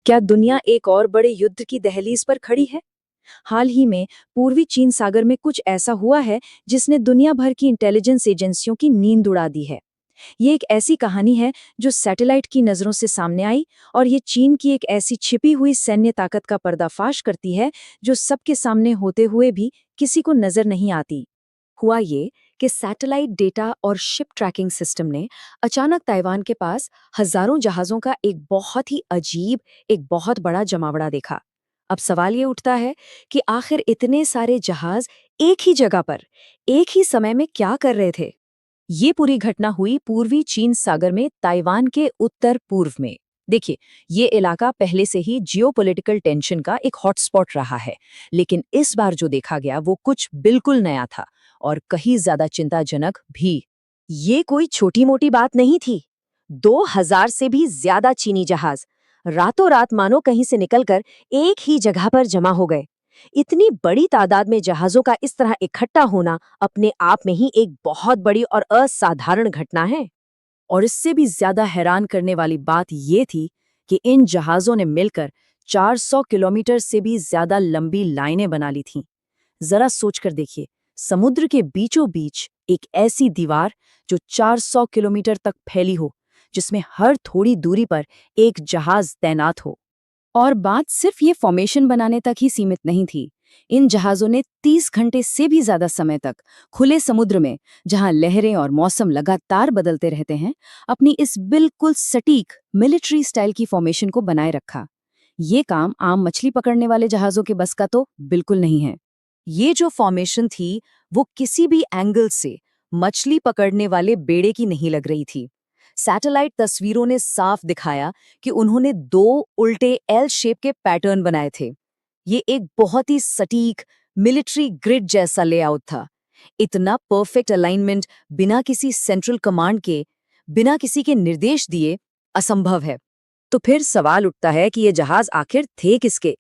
क्या दुनिया एक और बड़े युद्ध की दहलीज पर खड़ी है? हाल ही में पूर्वी चीन सागर में कुछ ऐसा हुआ है जिसने दुनिया भर की इंटेलिजेंस एजेंसियों की नींद उड़ा दी है। ये एक ऐसी कहानी है जो सैटेलाइट की नजरों से सामने आई और ये चीन की एक ऐसी छिपी हुई सैन्य ताकत का पर्दाफाश करती है जो सबके सामने होते हुए भी किसी को नजर नहीं आती। हुआ ये कि सैटेलाइट डेटा और शिप ट्रैकिंग सिस्टम ने अचानक ताइवान के पास हजारों जहाज़ों का एक बहुत ही अजीब, एक बहुत बड़ा जमावड़ा देखा। अब सवाल ये उठता है कि आखिर इतने सारे जहाज एक ही जगह पर, एक ही समय में क्या कर रहे थे? ये पूरी घटना हुई पूर्वी चीन सागर में ताइवान के उत्तर पूर्व में। देखिए, ये इलाका पहले से ही जियोपॉलिटिकल टेंशन का एक हॉटस्पॉट रहा है, लेकिन इस बार जो देखा गया वो कुछ बिल्कुल नया था और कहीं ज्यादा चिंताजनक भी। ये कोई छोटी मोटी बात नहीं थी। 2000 से भी ज्यादा चीनी जहाज रातों रात मानो कहीं से निकलकर एक ही जगह पर जमा हो गए। इतनी बड़ी तादाद में जहाजों का इस तरह इकट्ठा होना अपने आप में ही एक बहुत बड़ी और असाधारण घटना है। और इससे भी ज्यादा हैरान करने वाली बात ये थी कि इन जहाजों ने मिलकर 400 किलोमीटर से भी ज्यादा लंबी लाइनें बना ली थीं। जरा सोचकर देखिए, समुद्र के बीचों बीच एक ऐसी दीवार जो 400 किलोमीटर तक फैली हो, जिसमें हर थोड़ी दूरी पर एक जहाज तैनात हो। और बात सिर्फ ये फॉर्मेशन बनाने तक ही सीमित नहीं थी। इन जहाजों ने 30 घंटे से भी ज्यादा समय तक खुले समुद्र में, जहां लहरें और मौसम लगातार बदलते रहते हैं, अपनी इस बिल्कुल सटीक मिलिट्री स्टाइल की फॉर्मेशन को बनाए रखा। ये काम आम मछली पकड़ने वाले जहाजों के बस का तो बिल्कुल नहीं है। ये जो फॉर्मेशन थी, वो किसी भी एंगल से मछली पकड़ने वाले बेड़े की नहीं लग रही थी। सैटेलाइट तस्वीरों ने साफ दिखाया कि उन्होंने दो उल्टे एल शेप के पैटर्न बनाए थे। ये एक बहुत ही सटीक मिलिट्री ग्रिड जैसा लेआउट था। इतना परफेक्ट अलाइनमेंट बिना किसी सेंट्रल कमांड के, बिना किसी के निर्देश दिए असंभव है। तो फिर सवाल उठता है कि ये जहाज आखिर थे किसके?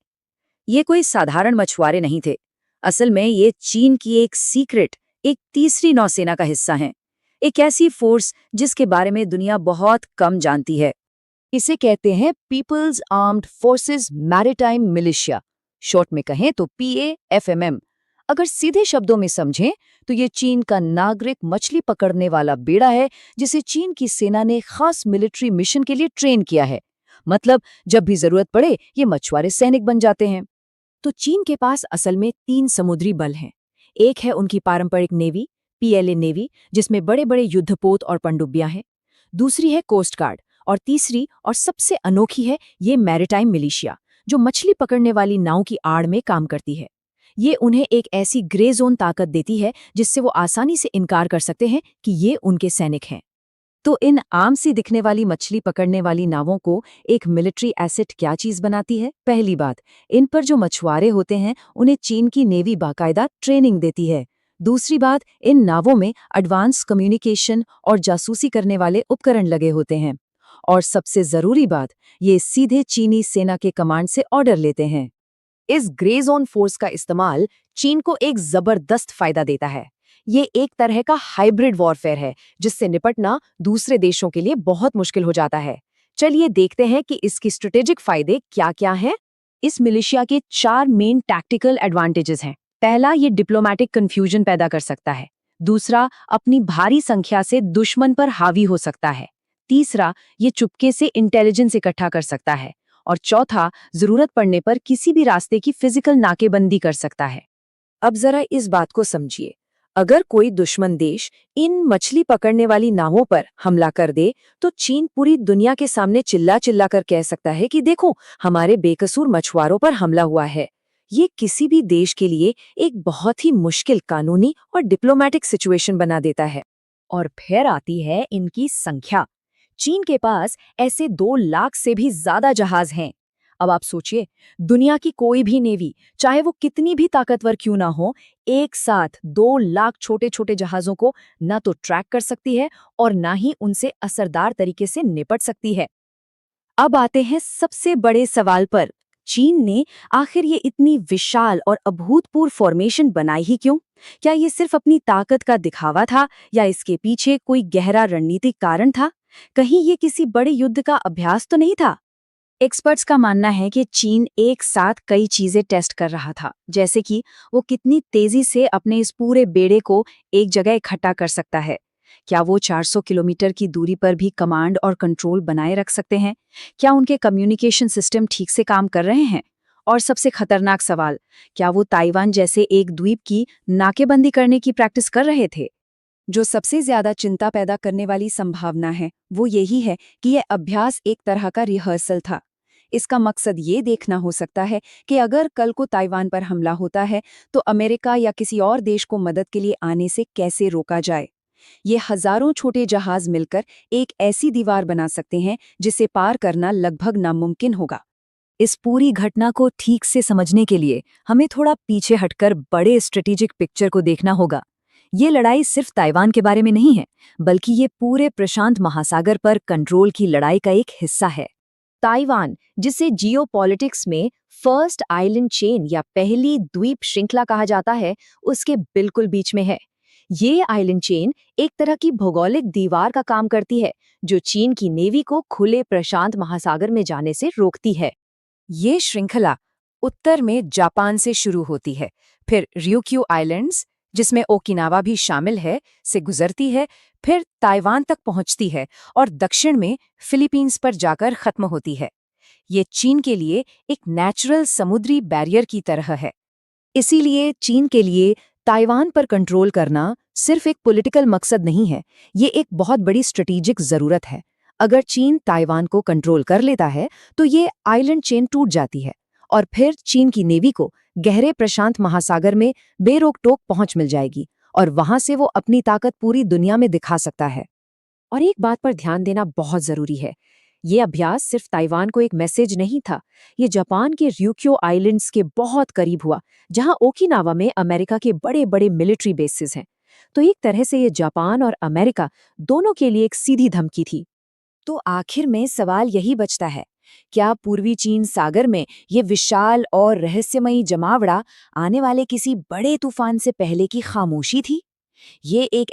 ये कोई साधारण मछुआरे नहीं थे। असल में ये चीन की एक सीक्रेट, एक तीसरी नौसेना का हिस्सा हैं। एक ऐसी फोर्स जिसके बारे में दुनिया बहुत कम जानती है। इसे कहते हैं people's armed forces maritime militia. Short में कहें तो PAFMM। अगर सीधे शब्दों में समझें तो ये चीन का नागरिक मछली पकड़ने वाला बेड़ा है, जिसे चीन की सेना ने खास मिलिट्री मिशन के लिए ट्रेन किया है। मतलब जब भी जरूरत पड़े ये मछुआरे सैनिक बन जाते हैं। तो चीन के पास असल में 3 समुद्री बल हैं। एक है उनकी पारंपरिक नेवी, PLA नेवी, जिसमें बड़े बड़े युद्धपोत और पनडुब्बियां हैं। दूसरी है कोस्ट गार्ड और तीसरी और सबसे अनोखी है ये मैरिटाइम मिलिशिया, जो मछली पकड़ने वाली नाव की आड़ में काम करती है। ये उन्हें एक ऐसी ग्रे जोन ताकत देती है जिससे वो आसानी से इनकार कर सकते हैं कि ये उनके सैनिक हैं। तो इन आम सी दिखने वाली मछली पकड़ने वाली नावों को एक मिलिट्री एसेट क्या चीज बनाती है? पहली बात, इन पर जो मछुआरे होते हैं उन्हें चीन की नेवी बाकायदा ट्रेनिंग देती है। दूसरी बात, इन नावों में एडवांस कम्युनिकेशन और जासूसी करने वाले उपकरण लगे होते हैं। और सबसे जरूरी बात, ये सीधे चीनी सेना के कमांड से ऑर्डर लेते हैं। इस ग्रे जोन फोर्स का इस्तेमाल चीन को एक जबरदस्त फायदा देता है। ये एक तरह का हाइब्रिड वॉरफेयर है, जिससे निपटना दूसरे देशों के लिए बहुत मुश्किल हो जाता है। चलिए देखते हैं कि इसकी स्ट्रेटेजिक फायदे क्या-क्या हैं। इस मिलिशिया के 4 मेन टैक्टिकल एडवांटेजेस हैं। पहला, ये डिप्लोमैटिक कंफ्यूजन पैदा कर सकता है। दूसरा, अपनी भारी संख्या से दुश्मन पर हावी हो सकता है। तीसरा, ये चुपके से इंटेलिजेंस इकट्ठा कर सकता है। और चौथा, जरूरत पड़ने पर किसी भी रास्ते की फिजिकल नाकेबंदी कर सकता है। अब जरा इस बात को समझिए। अगर कोई दुश्मन देश इन मछली पकड़ने वाली नावों पर हमला कर दे, तो चीन पूरी दुनिया के सामने चिल्ला चिल्ला कर कह सकता है कि देखो, हमारे बेकसूर मछुआरों पर हमला हुआ है। ये किसी भी देश के लिए एक बहुत ही मुश्किल कानूनी और डिप्लोमेटिक सिचुएशन बना देता है। और फिर आती है इनकी संख्या। चीन के पास ऐसे 2 लाख से भी ज्यादा जहाज हैं। अब आप सोचिए, दुनिया की कोई भी नेवी, चाहे वो कितनी भी ताकतवर क्यों ना हो, एक साथ 2 लाख छोटे छोटे जहाजों को ना तो ट्रैक कर सकती है और ना ही उनसे असरदार तरीके से निपट सकती है। अब आते हैं सबसे बड़े सवाल पर। चीन ने आखिर ये इतनी विशाल और अभूतपूर्व फॉर्मेशन बनाई ही क्यों? क्या ये सिर्फ अपनी ताकत का दिखावा था या इसके पीछे कोई गहरा रणनीतिक कारण था? कहीं ये किसी बड़े युद्ध का अभ्यास तो नहीं था? एक्सपर्ट्स का मानना है कि चीन एक साथ कई चीजें टेस्ट कर रहा था, जैसे कि वो कितनी तेजी से अपने इस पूरे बेड़े को एक जगह इकट्ठा कर सकता है। क्या वो 400 किलोमीटर की दूरी पर भी कमांड और कंट्रोल बनाए रख सकते हैं? क्या उनके कम्युनिकेशन सिस्टम ठीक से काम कर रहे हैं? और सबसे खतरनाक सवाल, क्या वो ताइवान जैसे एक द्वीप की नाकेबंदी करने की प्रैक्टिस कर रहे थे? जो सबसे ज्यादा चिंता पैदा करने वाली संभावना है वो यही है कि यह अभ्यास एक तरह का रिहर्सल था। इसका मकसद ये देखना हो सकता है कि अगर कल को ताइवान पर हमला होता है तो अमेरिका या किसी और देश को मदद के लिए आने से कैसे रोका जाए। ये हजारों छोटे जहाज मिलकर एक ऐसी दीवार बना सकते हैं जिसे पार करना लगभग नामुमकिन होगा। इस पूरी घटना को ठीक से समझने के लिए हमें थोड़ा पीछे हटकर बड़े स्ट्रेटेजिक पिक्चर को देखना होगा। ये लड़ाई सिर्फ ताइवान के बारे में नहीं है, बल्कि ये पूरे प्रशांत महासागर पर कंट्रोल की लड़ाई का एक हिस्सा है। ताइवान, जिसे जियोपॉलिटिक्स में फर्स्ट आइलैंड चेन या पहली द्वीप श्रृंखला कहा जाता है, उसके बिल्कुल बीच में है। ये आइलैंड चेन एक तरह की भौगोलिक दीवार का काम करती है, जो चीन की नेवी को खुले प्रशांत महासागर में जाने से रोकती है। ये श्रृंखला उत्तर में जापान से शुरू होती है, फिर ryukyu आइलैंड्स, जिसमें ओकिनावा भी शामिल है, से गुजरती है, फिर ताइवान तक पहुंचती है और दक्षिण में फिलीपींस पर जाकर खत्म होती है। ये चीन के लिए एक नेचुरल समुद्री बैरियर की तरह है। इसीलिए चीन के लिए ताइवान पर कंट्रोल करना सिर्फ एक पॉलिटिकल मकसद नहीं है, ये एक बहुत बड़ी स्ट्रेटेजिक जरूरत है। अगर चीन ताइवान को कंट्रोल कर लेता है तो ये आइलैंड चेन टूट जाती है और फिर चीन की नेवी को गहरे प्रशांत महासागर में बेरोक टोक पहुंच मिल जाएगी और वहां से वो अपनी ताकत पूरी दुनिया में दिखा सकता है। और एक बात पर ध्यान देना बहुत जरूरी है, ये अभ्यास सिर्फ ताइवान को एक मैसेज नहीं था, ये जापान के ryukyu आइलैंड्स के बहुत करीब हुआ, जहां ओकिनावा में अमेरिका के बड़े बड़े मिलिट्री बेसिस हैं। तो एक तरह से ये जापान और अमेरिका दोनों के लिए एक सीधी धमकी थी। तो आखिर में सवाल यही बचता है, क्या पूर्वी चीन सागर में ये विशाल और रहस्यमयी जमावड़ा आने वाले किसी बड़े तूफान से पहले की खामोशी थी? ये एक